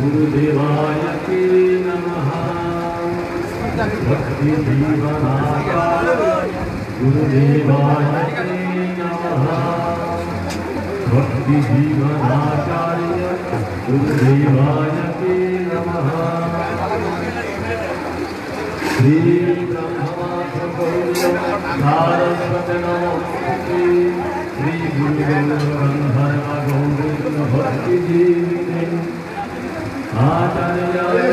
गुरुदेवाय नमः। भक्ति जीवनाचार्य गुरुदेवाय नमः। भक्ति जीवनाचार्य गुरुदेवाय नमः। श्री ब्रह्मवासुदेव नमोस्तुते। श्री गुरुगंधर्व गौरीन्द्र भक्ति जीविते आचार्याय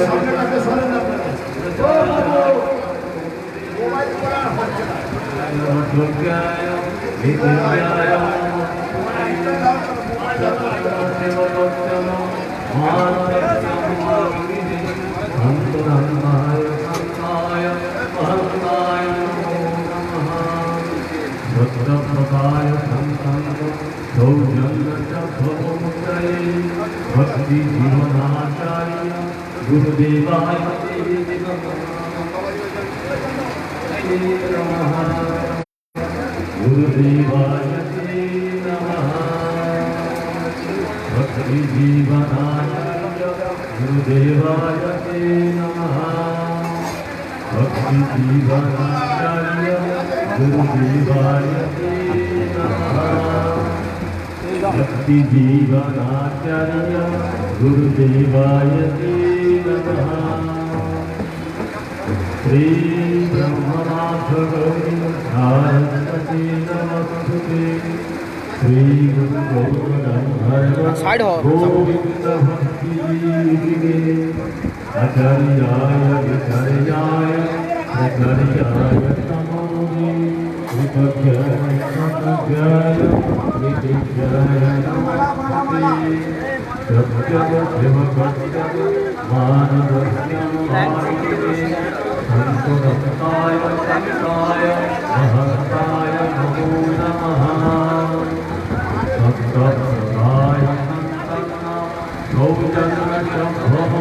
भक्ति जीवनाचार्य गुरुदेवाय नमः। गुरुदेवाय नमः। भक्ति जीवनाचार्य गुरुदेवाय नमः। भक्ति जीवनाचार्य गुरुदेवाय नमः। भक्ति जीवनाचार्य गुरुदेवाय नमः। श्री ब्रह्मनाथ गौरी नमस्ते। श्री गुरु गंधर्व गोविंद भक्ति आचार्याय विचार्याय प्रचार्याय नमो कृतज्ञाय कृतज्ञाय नित्याय नमस्ते। सत्यं शिवभक्तं मानवस्य संतोषाय संताय महताय नमो नमः। भक्तप्रदाय गौजन्मशम्भवोदये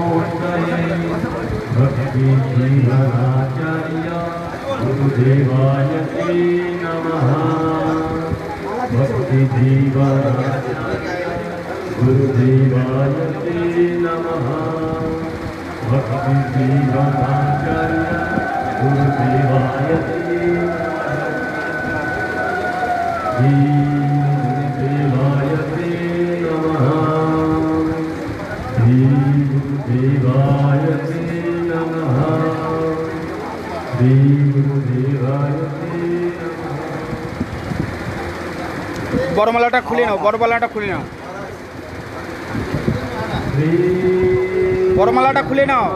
भक्ति जीवनाचार्य गुरुदेवाय नमः। भक्ति जीवनाचार्य गुरुदेवाय नमः। भक्ति जीवनाचार्य गुरुदेवाय गुरुदेवाय नमः। श्री गुरुदेवाय नमः। श्री गुरुदेवाय বড়মালাটা খুলে নাও, বড়মালাটা খুলে নাও, বড়মালাটা খুলে নাও।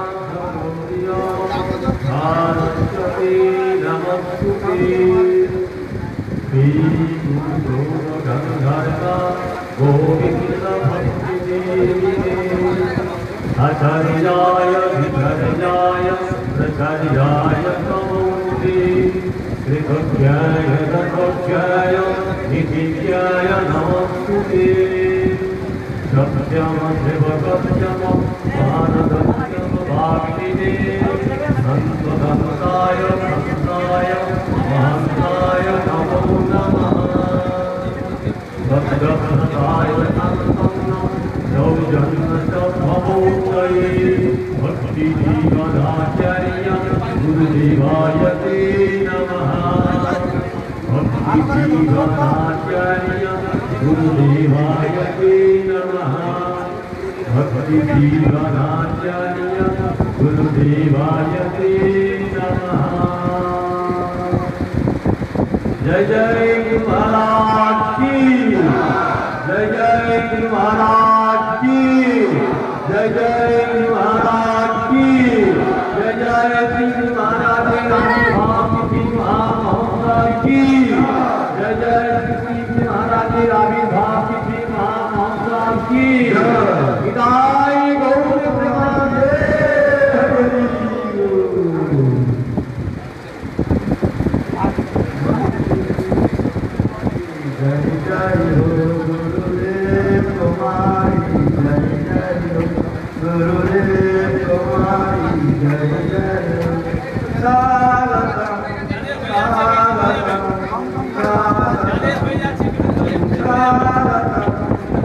आचार्याय विचार्याय प्रचार्याय नमोस्तुते। कृतज्ञाय रथोज्ञाय निधिज्ञाय नमोस्तुते। सत्यं शिवसत्यं मानदत्यं वाग्मिने संतदन्ताय संताय महन्ताय नमो नमः। भक्तप्रदाय सौजन्यशम्भवोदये भक्ति जीवनाचार्य गुरुदेवाय नमः। भक्ति जीवनाचार्य गुरुदेवाय नमः। भक्ति जीवनाचार्य गुरुदेवाय नमः। जय जय गुरु महाराज की जय जय गुरु महाराज की जय जय गुरु महाराज की जय जय श्री गुरु महाराज की जय जय श्री गुरु महाराज आविर्भाव की महामहोत्सव की विदाई गौर प्रेमानंदे जय जय हो गुरुदेव तुम्हारी जय जय हो गुरुदेव तुम्हारी जय जय हो स्वागतम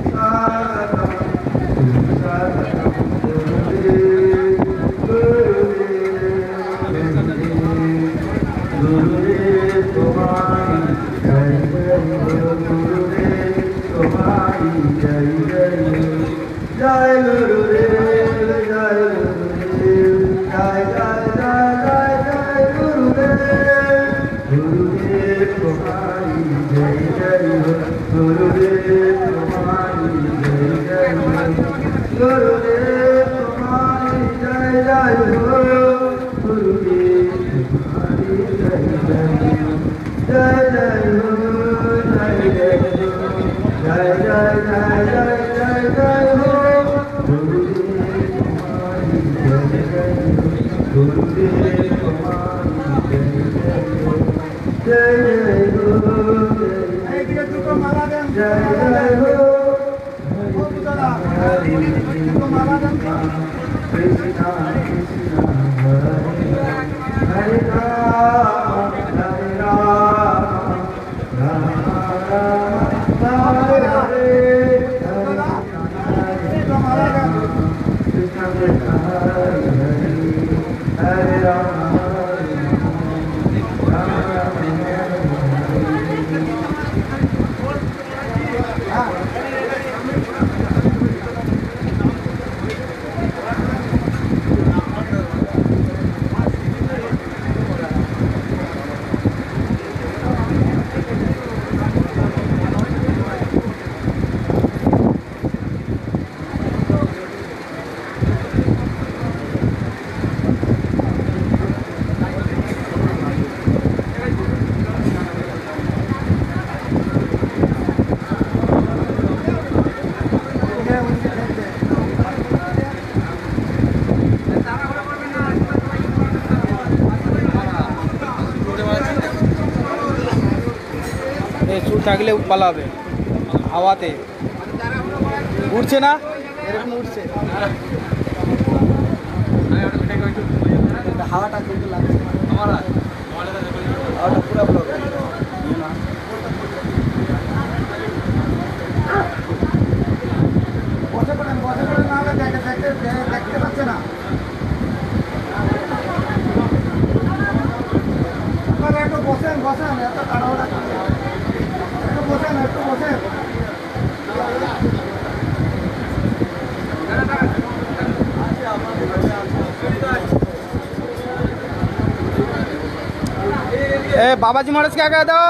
स्वागतम जय गुरुदेव जय गुरुदेव जय जय जय जय जय गुरुदेव गुरुदेव तुम्हारी जय जय हो गुरुदेव तुम्हारी जय जय हो गुरुदेव तुम्हारी जय जय हो गुरुदेव तुम्हारी जय जय हो जय जय हो जय जय हो जय जय जय जय जय जय हो गुरुदेव तुम्हारी जय जय हो गुरुदेव तुम्हारी जय जय हो जय जय हो जय जय हो कृष्णा कृष्णा हरे राम हरे राम राम राम हरे हरे कृष्ण कृष्ण हरे हरे राम চুল থাকলে পালাবে হাওয়াতে উঠছে না এরকম উঠছে হাওয়াটা কিন্তু লাগছে হাওয়াটা পুরো ব্লক বসে পড়েন না হলে দেখতে পাচ্ছে না আপনারা একটু বসেন এত তাড়াহুড়া একটু বসেন ए बाबाजी महाराज क्या कह दो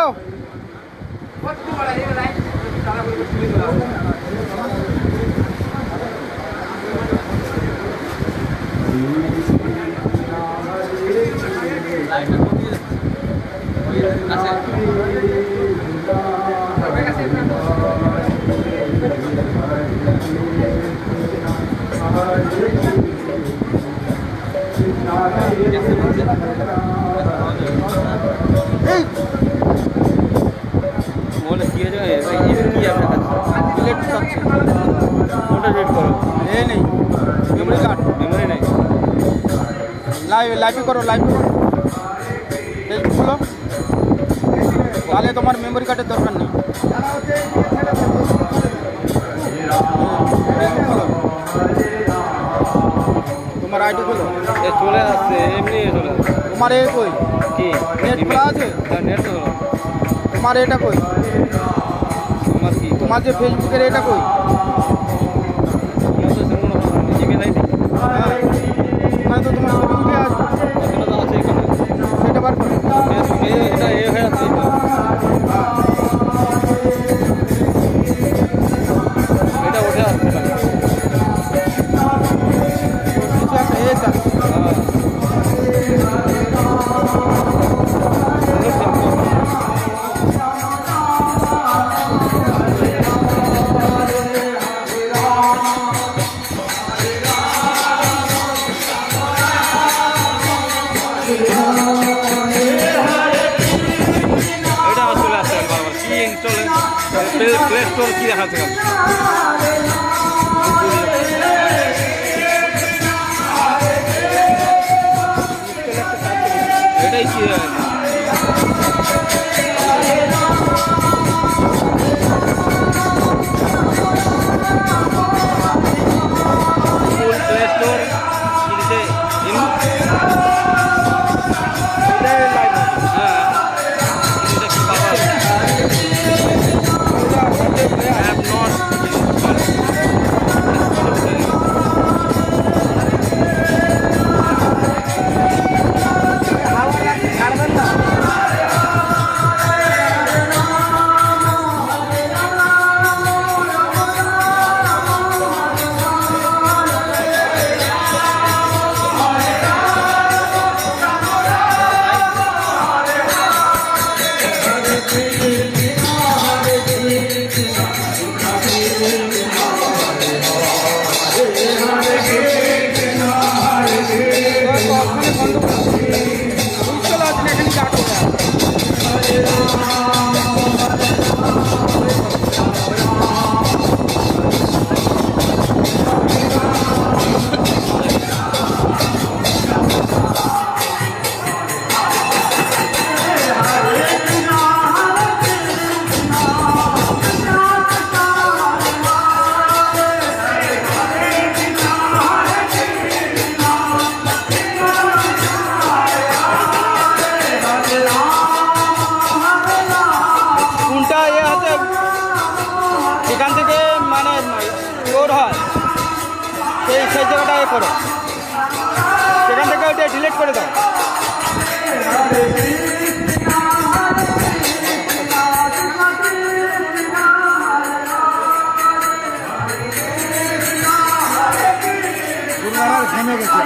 लाइव करो খুলো তাহলে তোমার মেমোরি কার্ডের দরকার নেই তোমার আইডি খুলো চলে আসছে এমনি চলে আসছে তোমার এই কই কি নেট খোলা আছে নেট তো তোমার এটা কই তোমার কি তোমার যে ফেসবুকের এটা কই জিমেল আইডি হ্যাঁ তো তোমার ফেসবুকে আছে সেটা বার করো এটা এ হয়ে আছে প্লে স্টোর কি দেখাচ্ছে? এটাই কি প্লে স্টোর এখান থেকে মানে স্টোর হয় সেই জায়গাটা করো, সেখান থেকে ওইটা ডিলিট করে দাও। ঘেমে গেছে।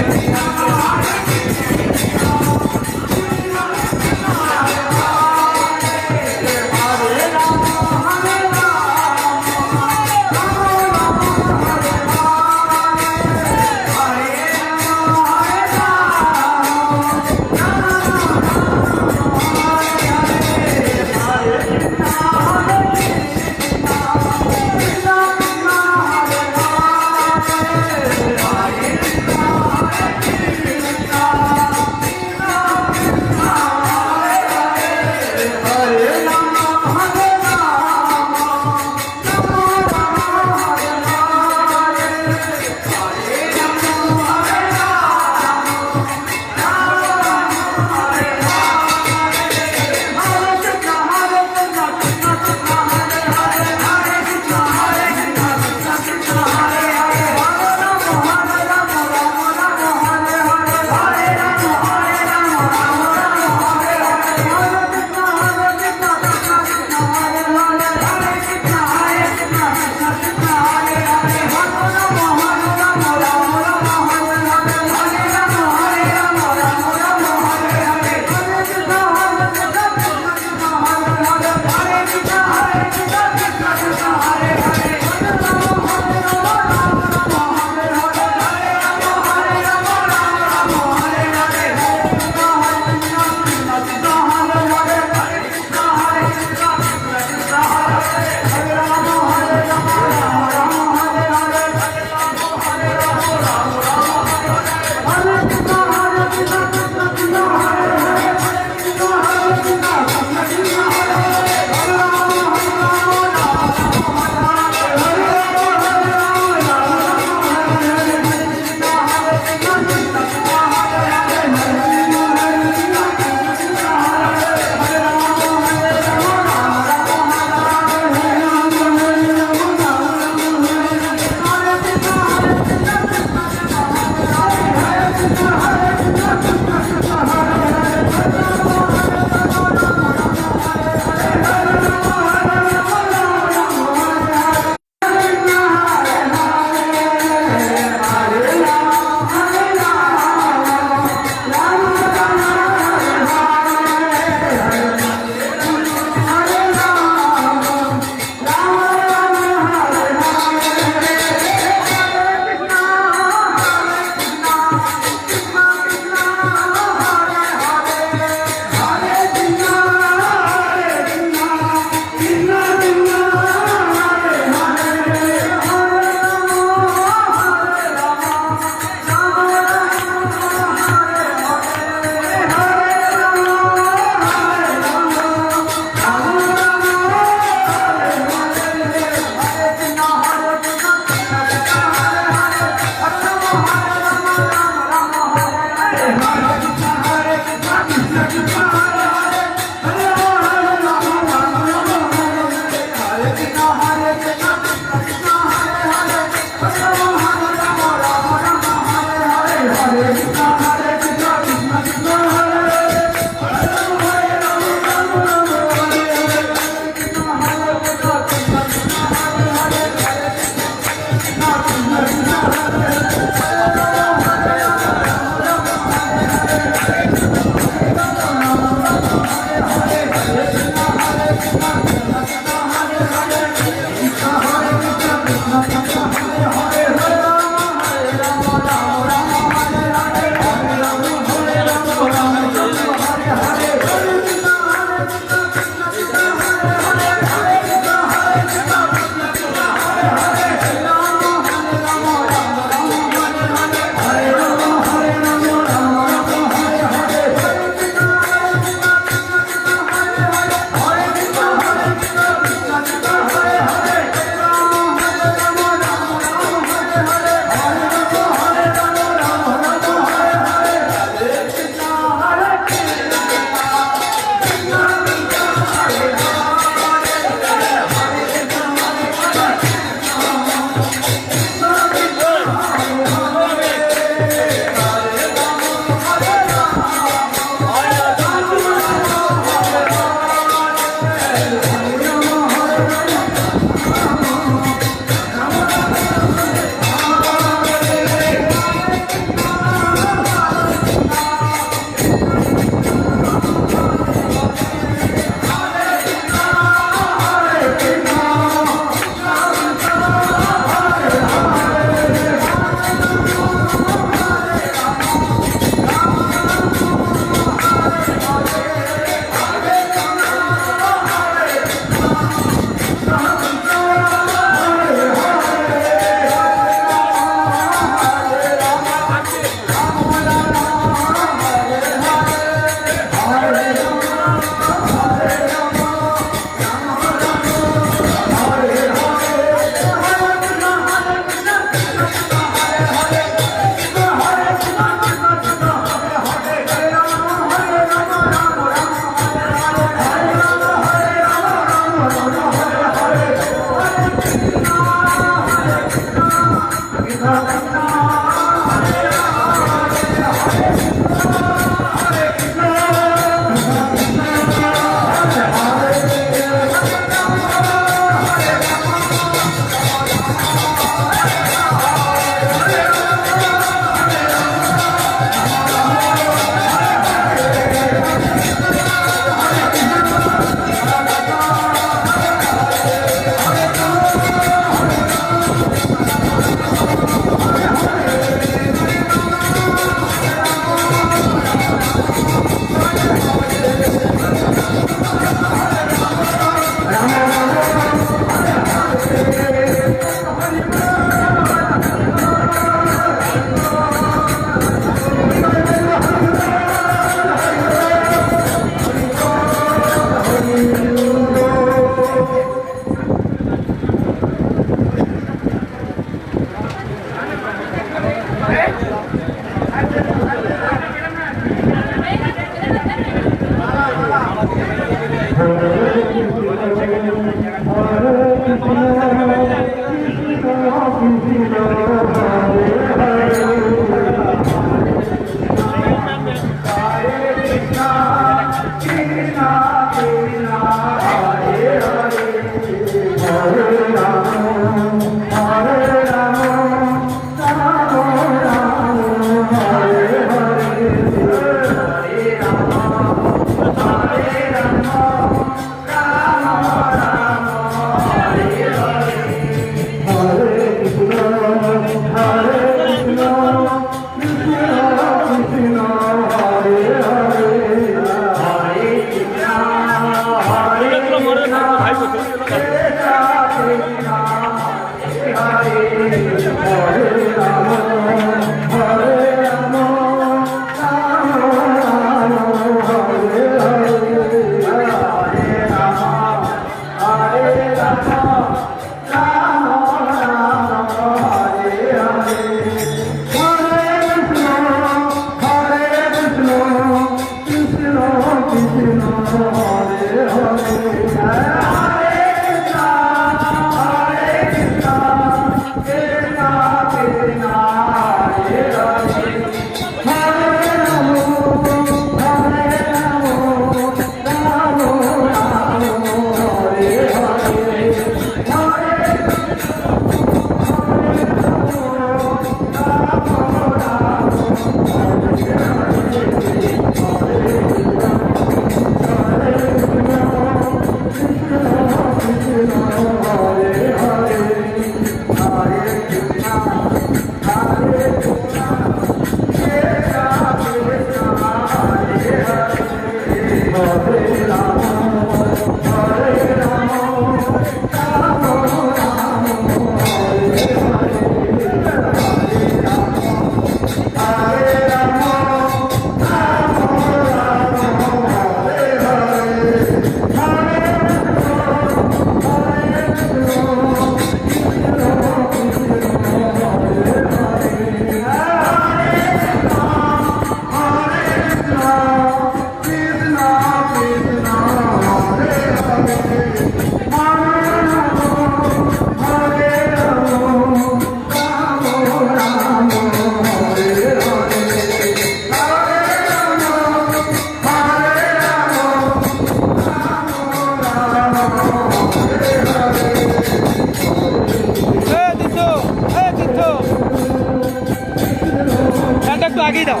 একটু আগিয়ে দাও,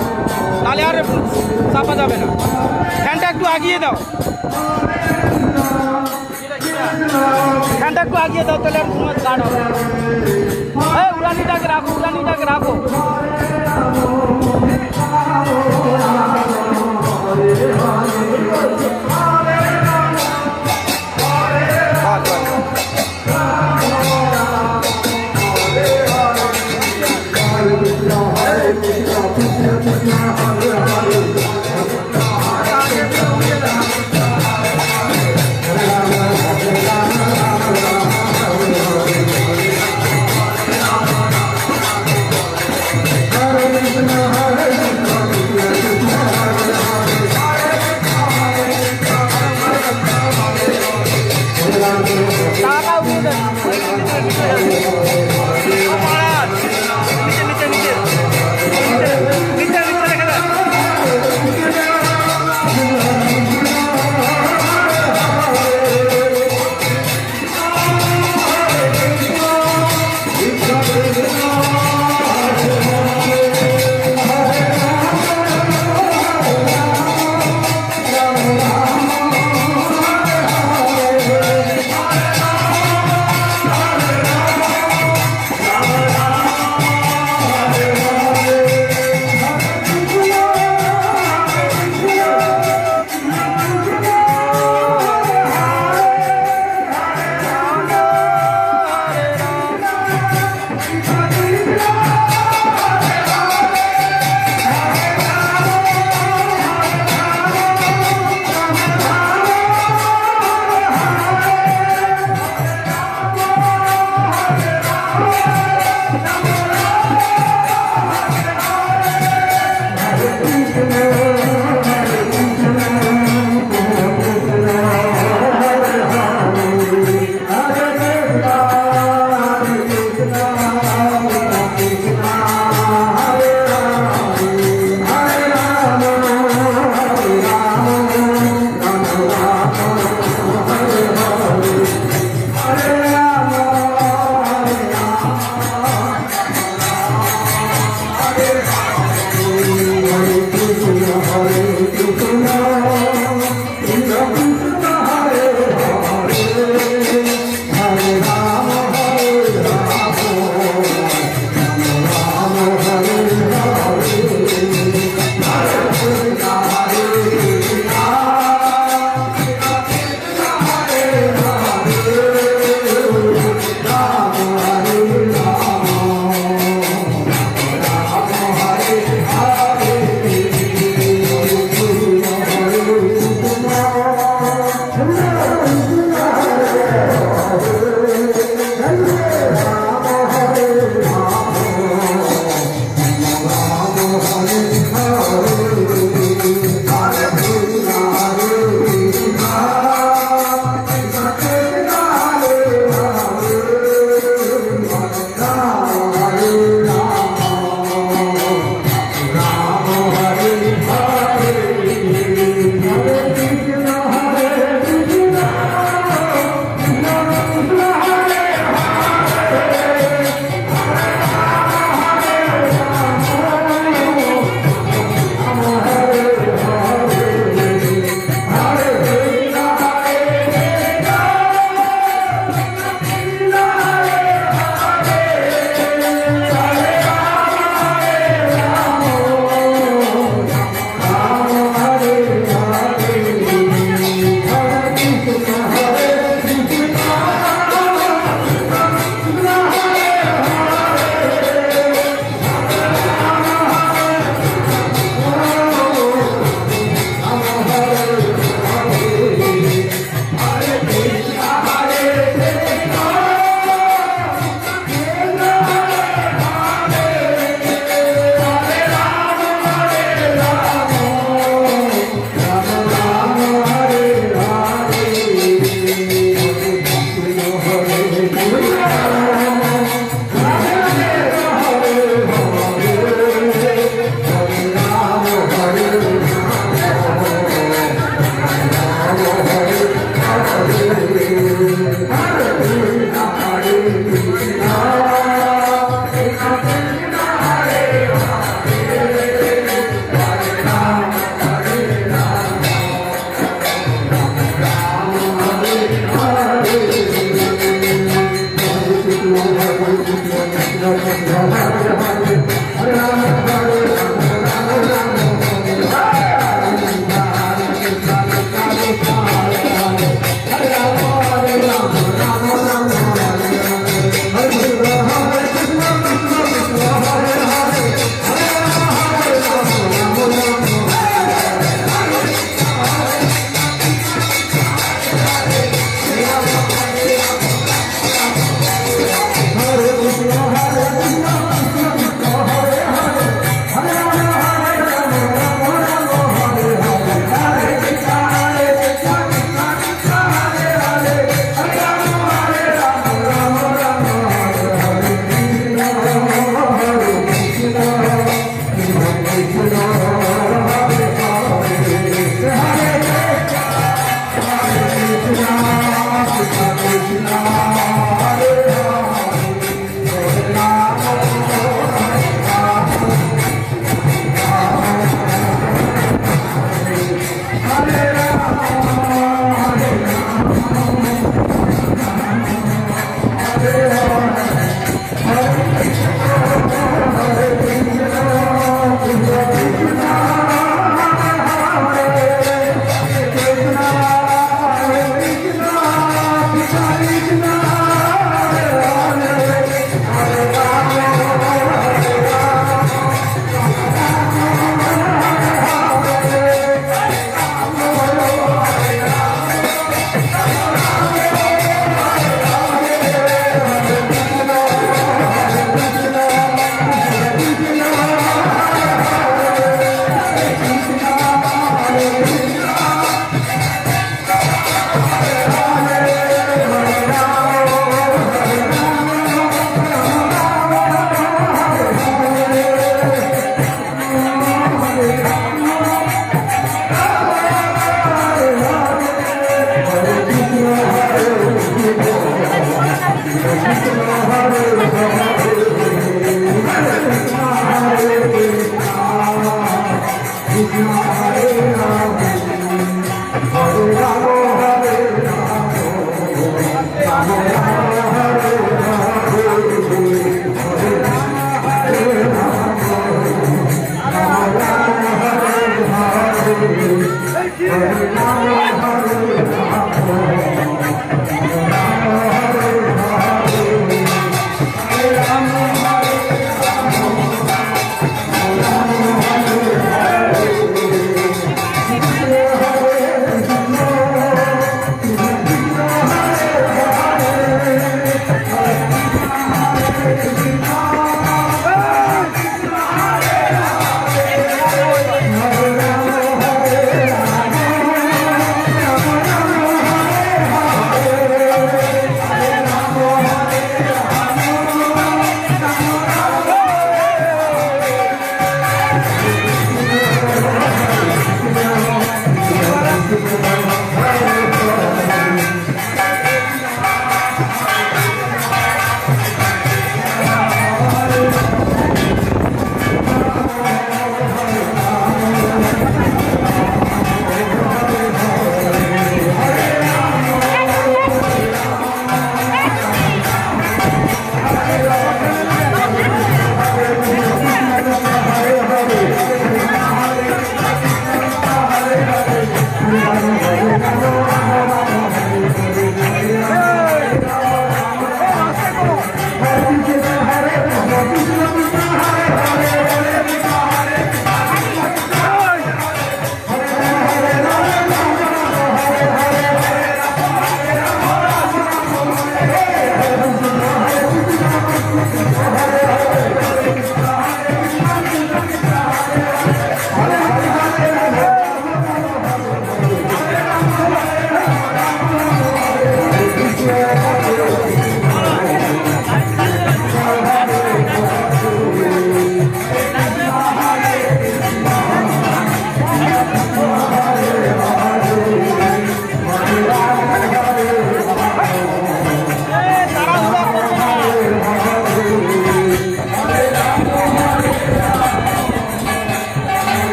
তাহলে আর চাপা যাবে না। ফ্যানটা একটু আগিয়ে দাও, ফ্যানটা একটু আগিয়ে দাও, তাহলে আর তোমার গার্ড হবে। এই উড়ানিটাকে রাখো, উড়ানিটাকে রাখো।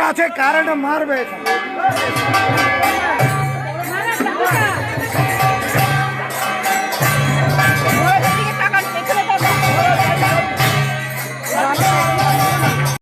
আছে কারেন্ট মারবে এখানে।